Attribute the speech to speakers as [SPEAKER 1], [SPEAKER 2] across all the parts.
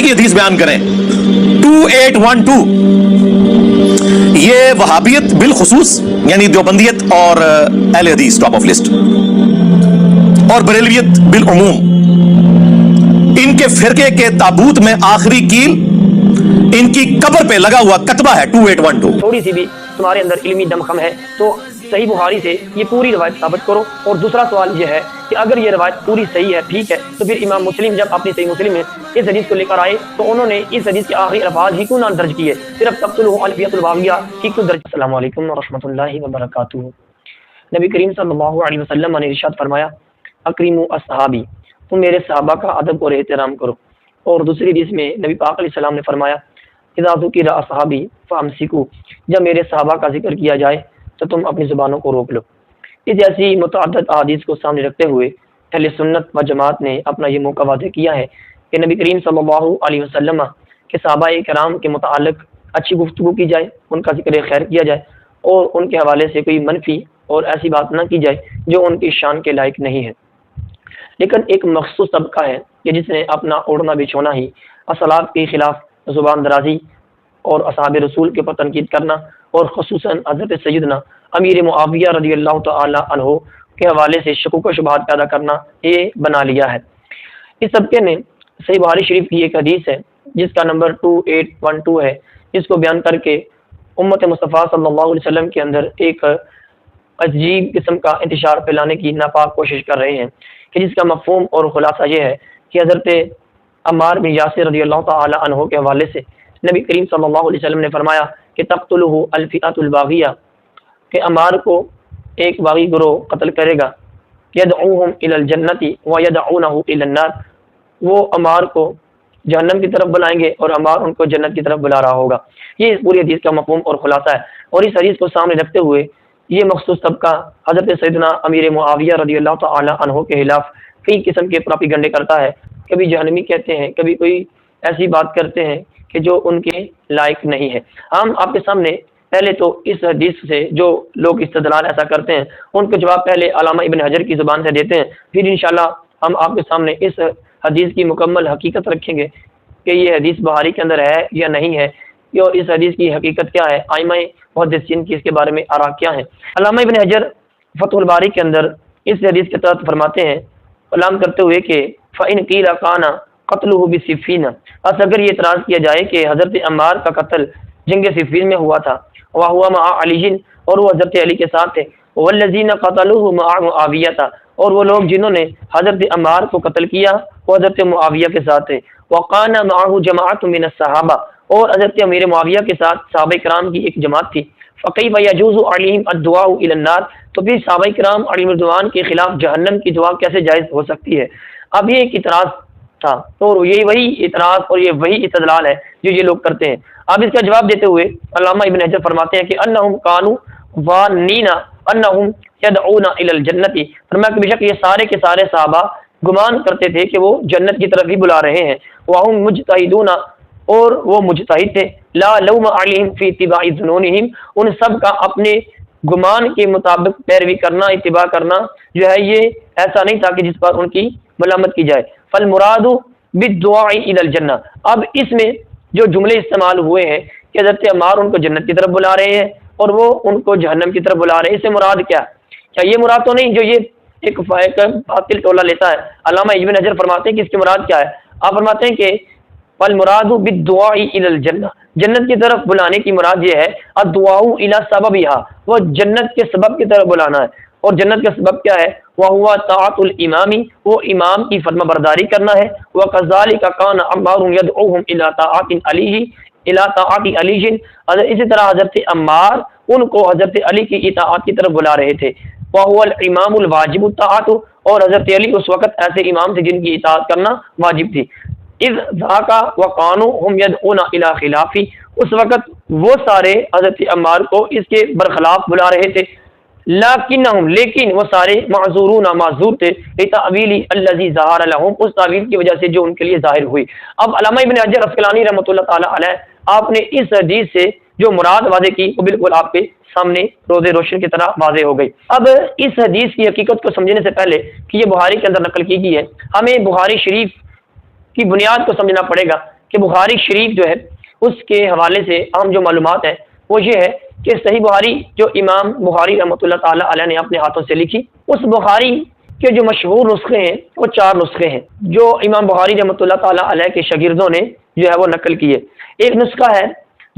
[SPEAKER 1] की हदीस बयान करें 2812, ये वहाबियत बिलखुसूस यानी देवबंदियत और अहले हदीस टॉप ऑफ लिस्ट, और बरेलवियत बिलउमूम, इनके फिरके के ताबूत में आखिरी कील इनकी कब्र पे लगा हुआ कतबा है 2812।
[SPEAKER 2] थोड़ी सी भी तुम्हारे अंदर इल्मी दमखम है तो सही बुखारी से ये पूरी रवायत साबित करो। और दूसरा सवाल ये है कि अगर ये रवायत पूरी सही है, ठीक है, तो फिर इमाम मुस्लिम जब अपनी सही मुस्लिम में इस हदीस को लेकर आए तो उन्होंने इस हदीस के आखिरी अल्फाज ही क्यों ना दर्ज किए, सिर्फ तक़्तुलहु अल्फियतुल वाविया ही क्यों दर्ज। अस्सलामु अलैकुम व रहमतुल्लाहि व बरकातुहू। नबी करीम सल्लल्लाहु अलैहि वसल्लम ने इरशाद फरमाया, अकरीमु अस्हाबी, तुम मेरे सहाबा का अदब और एहतराम करो। और दूसरी हदीस में नबी पाक अलैहि सलाम ने फरमाया, इज़ा ज़ुकिरा अस्हाबी फ़अमसिकू, जब मेरे सहाबा का जिक्र किया जाए तो तुम अपनी ज़ुबानों को रोक लो। इस जैसी मुतअद्दिद अहादीस को सामने रखते हुए अहले सुन्नत व जमात ने अपना ये मौका वाज़ेह किया है कि नबी करीम सल्लल्लाहु अलैहि वसल्लम के सहाबाए किराम के मुताल्लिक़ अच्छी गुफ्तगू की जाए, उनका जिक्र खैर किया जाए और उनके हवाले से कोई मनफी और ऐसी बात ना की जाए जो उनकी शान के लायक नहीं है। लेकिन एक मखसूस तबका है कि जिसने अपना ओढ़ना बिछोना ही असलाफ के खिलाफ ज़ुबान दराजी और असहाब रसूल के ऊपर तनकीद करना और ख़ुसूसन हज़रत सैयदना अमीर मुआविया रज़ियल्लाहु तआला अन्हु के हवाले से शकूक व शुबहात पैदा करना ये बना लिया है। इस तबके ने सही बुखारी शरीफ की एक हदीस है जिसका नंबर 2812 है, जिसको बयान करके उम्मत मुस्तफ़ा सल्लल्लाहु अलैहि वसल्लम के अंदर एक अजीब किस्म का इंतशार फैलाने की नापाक कोशिश कर रहे हैं कि जिसका मफ़हूम और खुलासा ये है कि हज़रत अम्मार बिन यासिर रज़ियल्लाहु तआला अन्हु के हवाले से नबी करीम सल्लल्लाहु अलैहि वसल्लम ने फरमाया कि तक़्तुलहु अल-फ़िअतुल बाग़िया, कि अम्मार को एक बाग़ी गिरोह कत्ल करेगा, यदऊहुम इलल जन्नति व यदऊनहु इलन नार, वो अम्मार को जहन्नम की तरफ बुलाएंगे और अम्मार उनको जन्नत की तरफ बुला रहा होगा। ये इस पूरी हदीस का मफ़हूम और खुलासा है। और इस हदीस को सामने रखते हुए ये मखसूस तबका हज़रत सैयदना अमीर मुआविया रज़ियल्लाहु तआला अन्हु के खिलाफ कई किस्म के प्रोपेगेंडे करता है, कभी जहन्नमी कहते हैं, कभी कोई ऐसी बात करते हैं कि जो उनके लायक नहीं है। हम आपके सामने पहले तो इस हदीस से जो लोग इस्तदलाल ऐसा करते हैं उनके जवाब पहले अल्लामा इब्न हजर की ज़ुबान से देते हैं, फिर इंशाल्लाह हम आपके सामने इस हदीस की मुकम्मल हकीकत रखेंगे कि ये हदीस बुखारी के अंदर है या नहीं है, और इस हदीस की हकीकत क्या है, आइमा मुहद्दिसीन की इसके बारे में आरा क्या है। अल्लामा इब्न हजर फतहुल बारी के अंदर इस हदीस के तहत फरमाते हैं, कलाम करते हुए कि फ़इन क़ील काना क़त्लुहु बिसिफ़ीन, बस अगर ये इतराज़ किया जाए कि हज़रत अम्मार का कत्ल जंग सिफ़ीन में हुआ था, वह हुआ मआ अलीजिन, और वो हज़रत अली के साथ थे, वल्लज़ीन क़तलूहु मआ मुआविया था, और वो लोग जिन्होंने हज़रत अम्मार को कत्ल किया वो हज़रत मुआविया के साथ थे, वक़ाना मअहु जमाअतुम मिनस सहाबा, और हज़रत अमीर मुआविया के साथ सहाबा किराम की एक जमात थी। फ़कीफ़ यजूज़ु अलैहिम अद्दुआउ इलन नार, तो फिर सहाबा किराम अलैहिम रिज़वान के खिलाफ जहन्नम की दुआ कैसे जायज़ हो सकती है। अब ये एक इतराज़ था, तो ये वही इतराज़ और ये वही इस्तदलाल है जो ये लोग करते हैं। अब इसका जवाब देते हुए अल्लामा इब्न हजर फरमाते हैं कि अन्नहुम कानू वानीना अन्नहुम यदऊना इलल जन्नति, फरमाया कि बेशक ये सारे के सारे सहाबा गुमान करते थे कि वो जन्नत की तरफ ही बुला रहे हैं। वहुम मुजतहिदूना, और वो मुजतहिद थे, ला लौम अलैहिम फी इत्तिबाइ ज़ुनूनिहिम, उन सब का अपने गुमान के मुताबिक पैरवी करना, इत्तिबा करना जो है ये ऐसा नहीं था कि जिस पर उनकी मलामत की जाए। फल मुरादु बिद्दुआइ इलल जन्ना, अब इसमें जो जुमले इस्तेमाल हुए हैं कि हज़रत अम्मार उनको जन्नत की तरफ बुला रहे हैं और वो उनको जहन्नम की तरफ बुला रहे हैं, इससे मुराद क्या ये मुराद तो नहीं जो ये एक बातिल टोला लेता है। अल्लामा इब्न हजर फरमाते हैं कि इसकी मुराद क्या है। आप फरमाते हैं कि फल मुरादु बिद्दुआइ इलल जन्ना, जन्नत की तरफ बुलाने की मुराद ये है अद्दुआउ इला सबबिहा, वो जन्नत के सबब की तरफ बुलाना है। और जन्नत का सबब क्या है, वह हुआ ताअतुल इमामी, वो इमाम की फर्माबरदारी करना है। वह कज़ालिका कान अम्मार यदऊहुम इला ताअतिन अलीही इला ताअति अलीजिन, इसी तरह हज़रत अम्मार उनको हज़रत अली की इताअत की तरफ बुला रहे थे। वह हुवल इमामुल वाजिबुत ताअतु, और हज़रत अली उस वक़्त ऐसे इमाम थे जिनकी इताअत करना वाजिब थी। इज़ ज़ाका व कानू हुम यदऊना इला खिलाफी, उस वक़्त वो सारे हज़रत अम्मार को इसके बरखिलाफ बुला रहे थे। लाकिन्नहुम, लेकिन वो सारे माज़ूरून माज़ूर थे, लितावीली अल्लज़ी ज़हरा लहुम, उस तावील की वजह से जो उनके लिए ज़ाहिर हुई। अब अल्लामा इब्न हजर अस्क़लानी रहमतुल्लाह ताला अलैह आपने इस हदीस से जो मुराद वाज़े की वो बिल्कुल आपके सामने रोज़े रोशन की तरह वाज़े हो गई। अब इस हदीस की हकीकत को समझने से पहले कि ये बुखारी के अंदर नकल की गई है, हमें बुखारी शरीफ की बुनियाद को समझना पड़ेगा کہ بخاری شریف جو ہے اس کے حوالے سے عام جو معلومات ہے وہ یہ ہے کہ صحیح بخاری جو امام بخاری رحمۃ اللہ تعالیٰ علیہ نے اپنے ہاتھوں سے لکھی، اس بخاری کے جو مشہور نسخے ہیں وہ 4 نسخے ہیں جو امام بخاری رحمۃ اللہ تعالیٰ علیہ کے شاگردوں نے جو ہے وہ نقل کیے۔ ایک نسخہ ہے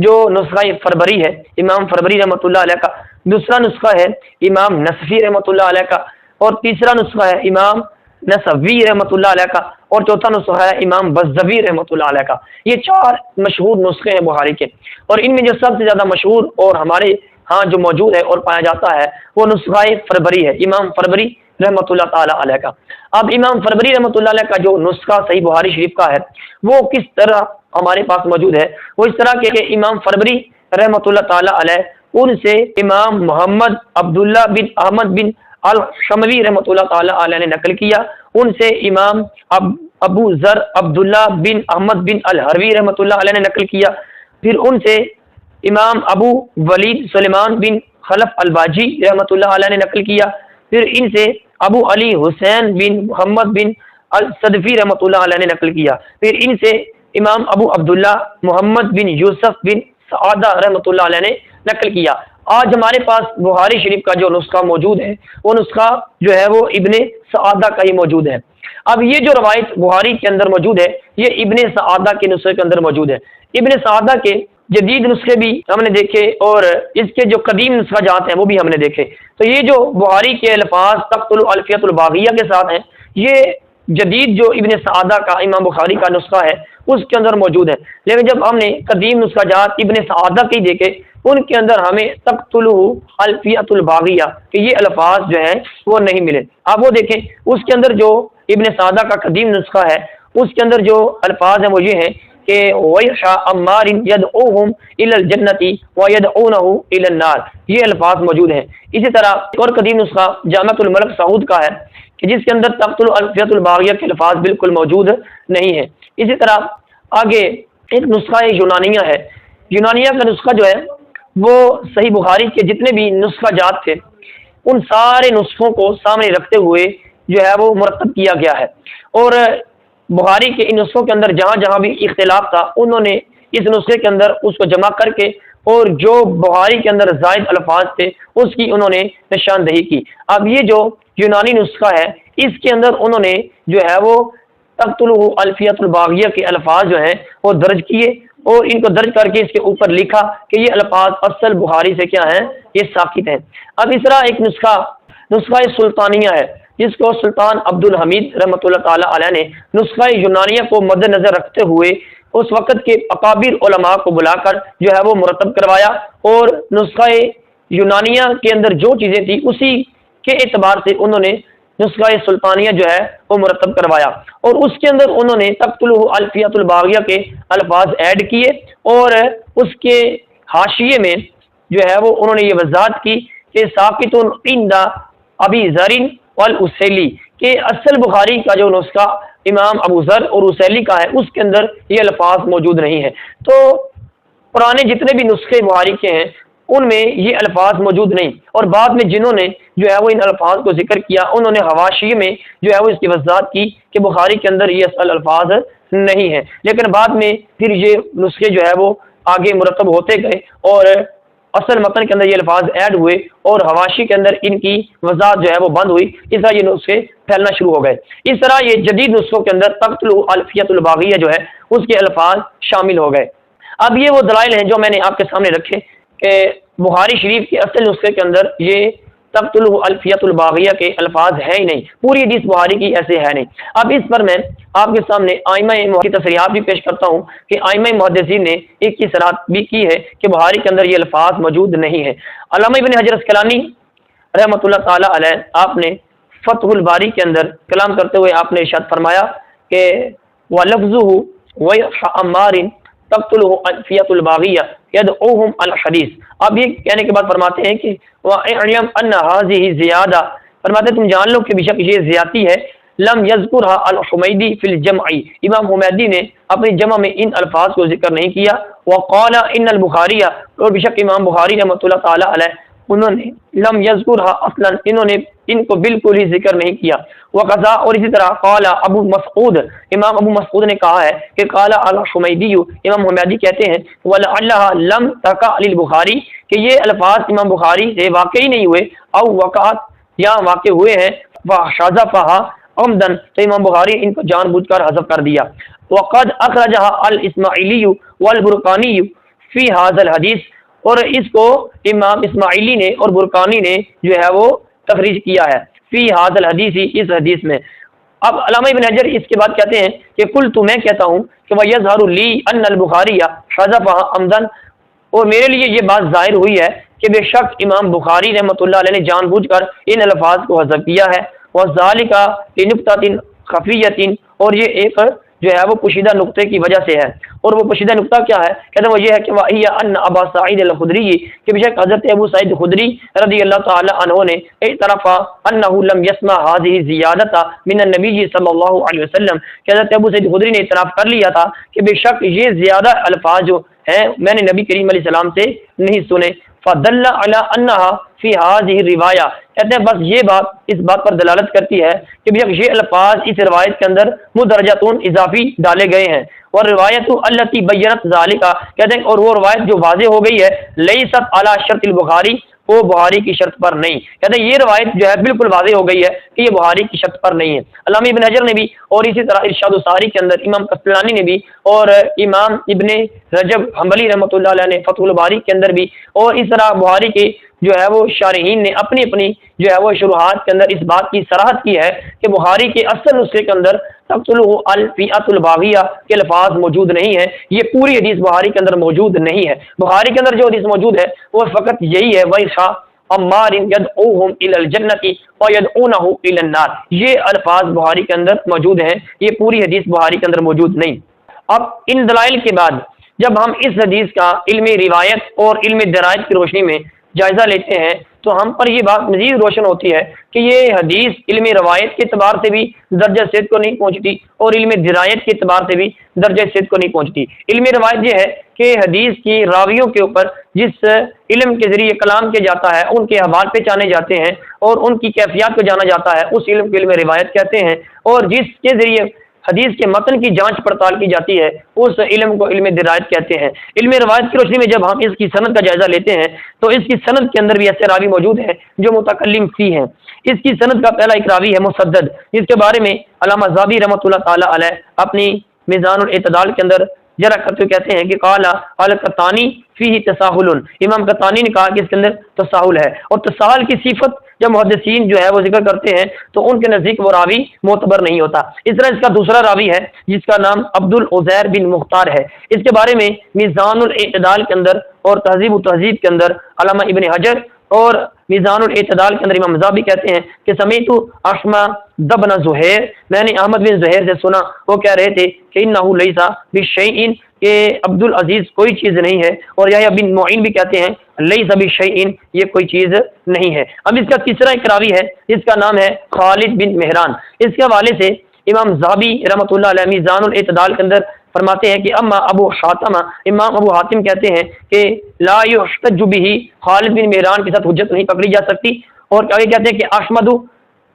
[SPEAKER 2] جو نسخہ فربری ہے امام فربری رحمۃ اللہ علیہ کا، دوسرا نسخہ ہے امام نصفی رحمۃ اللہ علیہ کا، اور تیسرا نسخہ ہے امام نصوی رحمۃ اللہ علیہ کا، اور چوتھا نسخہ ہے امام بزوی رحمۃ اللہ علیہ کا۔ یہ 4 مشہور نسخے ہیں بخاری کے، اور ان میں جو سب سے زیادہ مشہور اور ہمارے ہاں جو موجود ہے اور پایا جاتا ہے وہ نسخہ فربری ہے، امام فربری رحمۃ اللہ تعالیٰ علیہ کا۔ اب امام فربری رحمۃ اللہ علیہ کا جو نسخہ صحیح بخاری شریف کا ہے وہ کس طرح ہمارے پاس موجود ہے، وہ اس طرح کہ امام فربری رحمۃ اللہ تعالیٰ علیہ ان سے امام محمد عبداللہ بن احمد بن الشموی رحمۃ اللہ تعالیٰ علیہ نے نقل کیا، ان سے امام ابو ذر عبداللہ بن احمد بن الحروی رحمۃ اللہ علیہ نے نقل کیا، پھر ان سے امام ابو ولید سلیمان بن خلف الباجی رحمۃ اللہ علیہ نے نقل کیا، پھر ان سے ابو علی حسین بن محمد بن الصدفی رحمۃ اللہ علیہ نے نقل کیا، پھر ان سے امام ابو عبداللہ محمد بن یوسف بن سعادہ رحمۃ اللہ علیہ نے نقل کیا۔ آج ہمارے پاس بخاری شریف کا جو نسخہ موجود ہے وہ نسخہ جو ہے وہ ابن سعادہ کا ہی موجود ہے۔ اب یہ جو روایت بخاری کے اندر موجود ہے یہ ابن سعادہ کے نسخے کے اندر موجود ہے۔ ابن سعادہ کے جدید نسخے بھی ہم نے دیکھے اور اس کے جو قدیم نسخہ جات ہیں وہ بھی ہم نے دیکھے، تو یہ جو بخاری کے الفاظ تقتل الفیۃ الباغیہ کے ساتھ ہیں، یہ جدید جو ابن سعادہ کا امام بخاری کا نسخہ ہے اس کے اندر موجود ہے، لیکن جب ہم نے قدیم نسخہ جات ابن سعادہ کے دیکھے ان کے اندر ہمیں تقتل الفیۃ الباغیہ کہ یہ الفاظ جو ہیں وہ نہیں ملے۔ آپ وہ دیکھیں اس کے اندر جو ابن سعادہ کا قدیم نسخہ ہے اس کے اندر جو الفاظ ہیں وہ یہ ہیں کہ وَيْحَ عَمَّارٍ يَدْعُوهُمْ إِلَى الْجَنَّةِ وَيَدْعُونَهُ إِلَى النَّارِ، یہ الفاظ موجود ہیں۔ اسی طرح ایک اور قدیم نسخہ جامعۃ الملک سعود کا ہے کہ جس کے اندر تقتل الفیۃ الباغیہ کے الفاظ بالکل موجود نہیں ہیں۔ اسی طرح آگے ایک نسخہ یونانیہ ہے، یونانیہ کا نسخہ جو ہے وہ صحیح بخاری کے جتنے بھی نسخہ جات تھے ان سارے نسخوں کو سامنے رکھتے ہوئے جو ہے وہ مرتب کیا گیا ہے، اور بخاری کے ان نسخوں کے اندر جہاں جہاں بھی اختلاف تھا انہوں نے اس نسخے کے اندر اس کو جمع کر کے اور جو بخاری کے اندر زائد الفاظ تھے اس کی انہوں نے نشاندہی کی۔ اب یہ جو یونانی نسخہ ہے اس کے اندر انہوں نے جو ہے وہ تقتلہ الفیۃ الباغیہ کے الفاظ جو ہیں وہ درج کیے اور ان کو درج کر کے اس کے اوپر لکھا کہ یہ الفاظ اصل بخاری سے کیا ہیں، یہ ساقط ہیں۔ اب اس طرح ایک نسخہ سلطانیہ ہے جس کو سلطان عبد الحمید رحمۃ اللہ تعالیٰ علیہ نے نسخہ یونانیہ کو مد نظر رکھتے ہوئے اس وقت کے اکابر علماء کو بلا کر جو ہے وہ مرتب کروایا، اور نسخہ یونانیہ کے اندر جو چیزیں تھیں اسی کے اعتبار سے انہوں نے نسخہ سلطانیہ جو ہے وہ مرتب کروایا، اور اس کے اندر انہوں نے تقتلہ الفیۃ الباغیہ کے الفاظ ایڈ کیے، اور اس کے حاشیے میں جو ہے وہ انہوں نے یہ وضاحت کی کہ ساقط عند ابی ذر والاسیلی کہ اصل بخاری کا جو نسخہ امام ابو ذر اور اسیلی کا ہے اس کے اندر یہ الفاظ موجود نہیں ہیں۔ تو پرانے جتنے بھی نسخے بخاری کے ہیں ان میں یہ الفاظ موجود نہیں، اور بعد میں جنہوں نے جو ہے وہ ان الفاظ کو ذکر کیا انہوں نے حواشی میں جو ہے وہ اس کی وضاحت کی کہ بخاری کے اندر یہ اصل الفاظ نہیں ہیں، لیکن بعد میں پھر یہ نسخے جو ہے وہ آگے مرتب ہوتے گئے اور اصل متن کے اندر یہ الفاظ ایڈ ہوئے اور حواشی کے اندر ان کی وضاحت جو ہے وہ بند ہوئی، اس طرح یہ نسخے پھیلنا شروع ہو گئے۔ اس طرح یہ جدید نسخوں کے اندر تقتل الفیۃ الباغیہ جو ہے اس کے الفاظ شامل ہو گئے۔ اب یہ وہ دلائل ہیں جو میں نے آپ کے سامنے رکھے کہ بخاری شریف کے اصل نسخے کے اندر یہ تقتل الفیۃ الباغیہ کے الفاظ ہے ہی نہیں، پوری حدیث بخاری کی ایسے ہے نہیں۔ اب اس پر میں آپ کے سامنے ائمہ کی تصریحات بھی پیش کرتا ہوں کہ ائمہ محدثین نے ایک کی صراحت بھی کی ہے کہ بخاری کے اندر یہ الفاظ موجود نہیں ہے۔ علامہ ابن حجر اسقلانی رحمۃ اللہ تعالی علیہ آپ نے فتح الباری کے اندر کلام کرتے ہوئے آپ نے ارشاد فرمایا کہ وَلَفْظُهُ وَيْحَ عَمَّارٍ تقتلہ الفیۃ الباغیہ یدعوہم الحدیث۔ اب یہ کہنے کے بعد فرماتے ہیں کہ وَاعْلَمْ أَنَّ هَذِهِ زِيَادَةٌ، فرماتے ہیں تم جان لو کہ بے شک یہ زیادتی ہے، لم یذکرها الحمیدی فی الجمع، امام حمیدی نے اپنی جمع میں ان الفاظ کو ذکر نہیں کیا، وقال ان البخاری، اور بے شک امام بخاری رحمۃ اللہ تعالی علیہ انہوں نے لم یذکرها اصلا، انہوں نے इनको बिल्कुल ही जिक्र नहीं किया। वक़ज़ा और इसी तरह क़ाला अबू मसऊद, इमाम अबू मसऊद ने कहा है कि क़ाला अल हुमैदी, इमाम हुमैदी कहते हैं वलअल्लाह लम तका लिल बुखारी, कि ये अल्फाज इमाम बुखारी से वाकई नहीं हुए, औ वक़अत या वाक़ हुए हैं, फ़हज़फ़हा अमदन, तो इमाम बुखारी इनको जानबूझकर हज़फ कर दिया। वक़द अखरजहा अल इस्माइली वल बुरकानी फ़ी हाज़ल हदीस, और इसको इमाम इस्माइली ने और बुरकानी ने जो है वो तखरीज किया है फ़ी हाज़ल हदीस, इस हदीस में। अब अल्लामा इब्न हजर इसके बाद कहते हैं कि कुल तो मैं कहता हूँ कि वयज़हरु ली अन्नल बुखारिया हज़फ़हा अमदन, और मेरे लिए ये बात ज़ाहिर हुई है कि बेशक इमाम बुखारी रहमतुल्लाह अलैह ने जानबूझकर इन अल्फाज को हज़फ किया है। वज़ालिका लिनुक्ततिन खफ़ियतिन, और ये एक जो है वो पोशीदा नुक्ते की वजह से है। और वो पोशीदा नुक्ता क्या है? कहते हैं वो ये है कि वहिया अन्न अबा सईद अल खुदरी, कि बेशक हज़रत अबू सईद खुदरी रज़ी अल्लाह ताला अन्हु ने इतरफ़ा अन्नहु लम यसमा हाज़िही ज़ियादता मिन नबी सल्लल्लाहु अलैहि वसल्लम, कि हज़रत अबू सईद खुदरी ने इतराफ़ कर लिया था कि बेशक ये ज़्यादा अल्फाज जो हैं मैंने नबी करीम अलैहि सलाम से नहीं सुने। फ़दल्ला अला अन्नहा फ़ी हाज़िही रिवाया, कहते हैं बस ये बात इस बात पर दलालत करती है कि बेशक ये अल्फाज इस रिवायत के अंदर मुदरजतुन इजाफी डाले गए हैं। और रिवायत अल्लती बय्यनत ज़ालिका, कहते हैं और वो रिवायत जो वाज़ेह हो गई है, लैसत अला शर्तिल बुखारी, वो बुखारी की शर्त पर नहीं। कहते हैं ये रिवायत जो है बिल्कुल वाज़ेह हो गई है कि ये बुखारी की शर्त पर नहीं है। अल्लामा इब्न हजर ने भी, और इसी तरह इरशादुस सारी के अंदर इमाम कस्लानी ने भी, और इमाम इब्ने रजब हम्बली रहमतुल्लाह अलैह ने फतहुल बारी के अंदर भी, और इस तरह बुखारी के जो है वो शारहीन ने अपनी अपनी जो है वो शुरुआत के अंदर इस बात की सराहत की है कि बुखारी के असल नुस्खे के अंदर तक़्तुलुहु अल फ़िअतुल बाग़िया के अल्फाज मौजूद नहीं है। ये पूरी हदीस बुखारी के अंदर मौजूद नहीं है। बुखारी के अंदर जो हदीस मौजूद है वो फ़कत यही है, वैसा अम्मारिन यदऊहुम इलल जन्नति व यदऊनहु इलन नार, ये अल्फाज बुखारी के अंदर मौजूद हैं। ये पूरी हदीस बुखारी के अंदर मौजूद नहीं। अब इन दलाइल के बाद जब हम इस हदीस का इल्म रिवायत और इल्म दरायत की रोशनी में जायज़ा लेते हैं तो हम पर यह बात मज़ीद रोशन होती है कि ये हदीस इल्म रवायत के एतबार से भी दर्जा सेहत को नहीं पहुँचती और इल्म दरायत के एतबार से भी दर्जा सेहत को नहीं पहुँचती। इल्म रवायत ये है कि हदीस की रावियों के ऊपर जिस इल्म के ज़रिए कलाम किया जाता है, उनके हवाल पहचाने जाते हैं और उनकी कैफियत को जाना जाता है, उस इल्म को इल्म रिवायत कहते हैं। और जिसके ज़रिए हदीस के मतन की जांच पड़ताल की जाती है उस इल्म को इल्म दरायत कहते हैं। इल्म रवायत की रोशनी में जब हम इसकी सनद का जायजा लेते हैं तो इसकी सनद के अंदर भी ऐसे रावी मौजूद हैं जो मुतकल्लिम फी हैं। इसकी सनद का पहला एक रावी है मुसद्दद, जिसके बारे में अल्लामा ज़ाबी रहमतुल्लाह ताला अलैह अपनी मीज़ानुल इत्तिदाल के अंदर जरा करते हुए कहते हैं कि काला अल कतानी फीही तसाहुलन, इमाम कतानी ने कहा कि इसके अंदर तसाहुल है। और तसाहुल की सिफत जब मुहद्दिसीन जो है वो जिक्र करते हैं तो उनके नज़दीक वो रावी मोतबर नहीं होता। इस तरह इसका दूसरा रावी है जिसका नाम अब्दुल उज़ैर बिन मुख्तार है। इसके बारे में मीज़ानुल इत्तिदाल के अंदर और तहज़ीब तहज़ीब के अंदर अल्लामा इब्न हजर और मीज़ानुल इत्तिदाल के अंदर इमाम ज़ाबी कहते हैं कि समीतु अश्मा दबन ज़ुहैर, मैंने अहमद बिन ज़ुहैर से सुना, वो कह रहे थे कि इन्नहु लैसा बिशैइन, कि अब्दुल अजीज कोई चीज़ नहीं है। और यहया बिन मुईन भी कहते हैं लैसा बिशैइन, ये कोई चीज़ नहीं है। अब इसका तीसरा एक रावी है जिसका नाम है खालिद बिन मेहरान। इसके हवाले से इमाम ज़ाबी रहमतुल्लाह अलैह मीज़ानुल इत्तिदाल के अंदर फरमाते हैं कि अम्मा अबू हातिम, इमाम अबू हातिम कहते हैं कि ला युहतज्जु बिही, खालिद बिन मेहरान के साथ हुज्जत नहीं पकड़ी जा सकती। और आगे कहते हैं कि अहमदु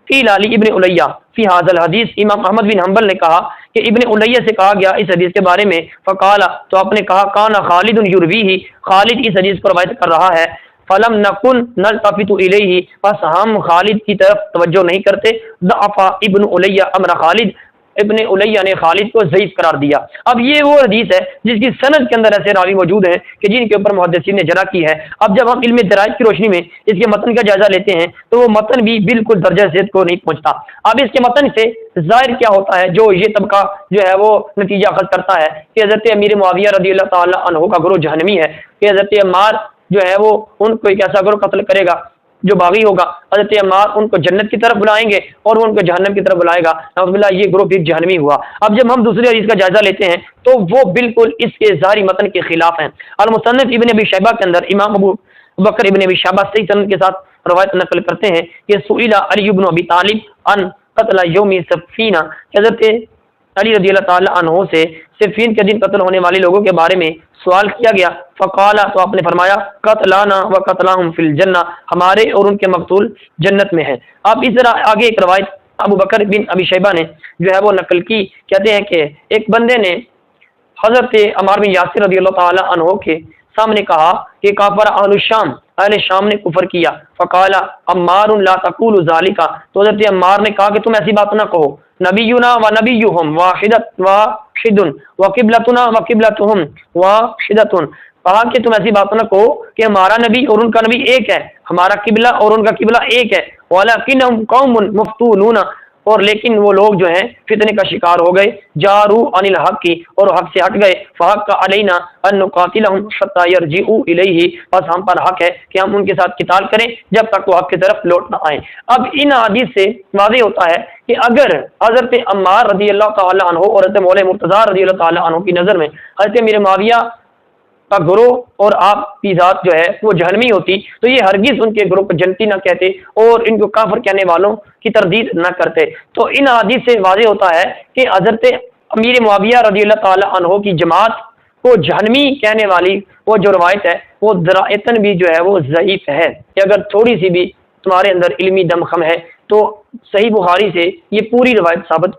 [SPEAKER 2] क़ील अली इब्न उलैया फी हाज़ल हदीस, इमाम अहमद बिन हम्बल ने कहा कि इब्न उलैया से कहा गया इस हदीस के बारे में, फ़काला, तो आपने कहा काना खालिदुन युरवीही, खालिद इस हदीस को रवायत कर रहा है। फलम नकुन नल्तफितु इलैहि, बस हम खालिद की तरफ तवज्जो नहीं करते। दअफ़ा इब्न उलैया अमर खालिद, इब्न उलैया ने खालिद को ज़ईफ़ करार दिया। अब ये वो हदीस है जिसकी सनद के अंदर ऐसे रावी मौजूद हैं कि जिनके ऊपर मुहद्दिसीन ने जरा की है। अब जब हम इल्म दरायत की रोशनी में इसके मतन का जायजा लेते हैं तो वो मतन भी बिल्कुल दर्जा सेहत को नहीं पहुंचता। अब इसके मतन से ज़ाहिर क्या होता है, जो ये तबका जो है वो नतीजा अखज़ करता है कि हज़रत अमीर मुआविया रज़ियल्लाहु ताला अन्हु का ग्रोह जहन्नमी है, कि हज़रत अम्मार जो है वो उनको एक ऐसा ग्रोह कत्ल करेगा जो बागी होगा, हज़रत अम्मार उनको जन्नत की तरफ बुलाएंगे और वो उनको जहन्नम की तरफ बुलाएगा। नऊज़ुबिल्लाह, ये ग्रुप भी जहन्नमी हुआ। अब जब हम दूसरी हदीस का जायजा लेते हैं तो वो बिल्कुल इसके ज़ाहिरी मतन के खिलाफ हैं। अल-मुसन्निफ़ इब्न अबी शैबा के अंदर इमाम अबू बकर इब्न अबी शैबा सही सनद के साथ रवायत नकल करते हैं कि सुइला अली इब्न अबी तालिब अन क़त्ल यौम सफ़ीना, हज़रत علی رضی اللہ تعالی عنہ سے صفین کے دن قتل ہونے والے لوگوں کے بارے میں سوال کیا گیا، فقالا تو آپ نے فرمایا قتلانا و قتلاہم فی الجنہ، ہمارے اور ان کے مقتول جنت میں ہیں۔ اب اس طرح آگے ایک روایت ابو بکر بن ابی شیبہ نے جو ہے وہ نقل کی، کہتے ہیں کہ ایک بندے نے حضرت عمار بن یاسر رضی اللہ تعالی عنہ کے سامنے کہا کہ کافر اہل الشام، اہل شام نے کفر کیا، فقالا عمار لا تقول ذالک، تو حضرت عمار نے کہا کہ تم ایسی بات نہ کہو، نبینا و نبیہم واحد وقبلتنا وقبلتہم واحدۃ، کہا کہ تم ایسی بات نہ کہو کہ ہمارا نبی اور ان کا نبی ایک ہے، ہمارا قبلہ اور ان کا قبلہ ایک ہے، ولکنہم قوم مفتونون، اور لیکن وہ لوگ جو ہیں فتنے کا شکار ہو گئے، جارو عن الحق کی، اور حق سے ہٹ گئے، فحق علینا ان نقاتلہم حتی یرجعوا الیہ، بس ہم پر حق ہے کہ ہم ان کے ساتھ قتال کریں جب تک وہ حق کی طرف لوٹ نہ آئیں۔ اب ان حدیث سے واضح ہوتا ہے کہ اگر حضرت عمار رضی اللہ تعالی عنہ اور حضرت مولا مرتضیٰ رضی اللہ تعالی عنہ کی نظر میں حضرت امیر معاویہ کا گروہ اور آپ کی ذات جو ہے وہ جہنمی ہوتی تو یہ ہرگز ان کے گروہ کو جنتی نہ کہتے اور ان کو کافر کہنے والوں کی تردید نہ کرتے۔ تو ان حدیث سے واضح ہوتا ہے کہ حضرت امیر معاویہ رضی اللہ تعالی عنہ کی جماعت کو جہنمی کہنے والی وہ جو روایت ہے وہ ذرائعتاً بھی جو ہے وہ ضعیف ہے، کہ اگر تھوڑی سی بھی تمہارے اندر علمی دم خم ہے تو صحیح بخاری سے یہ پوری روایت ثابت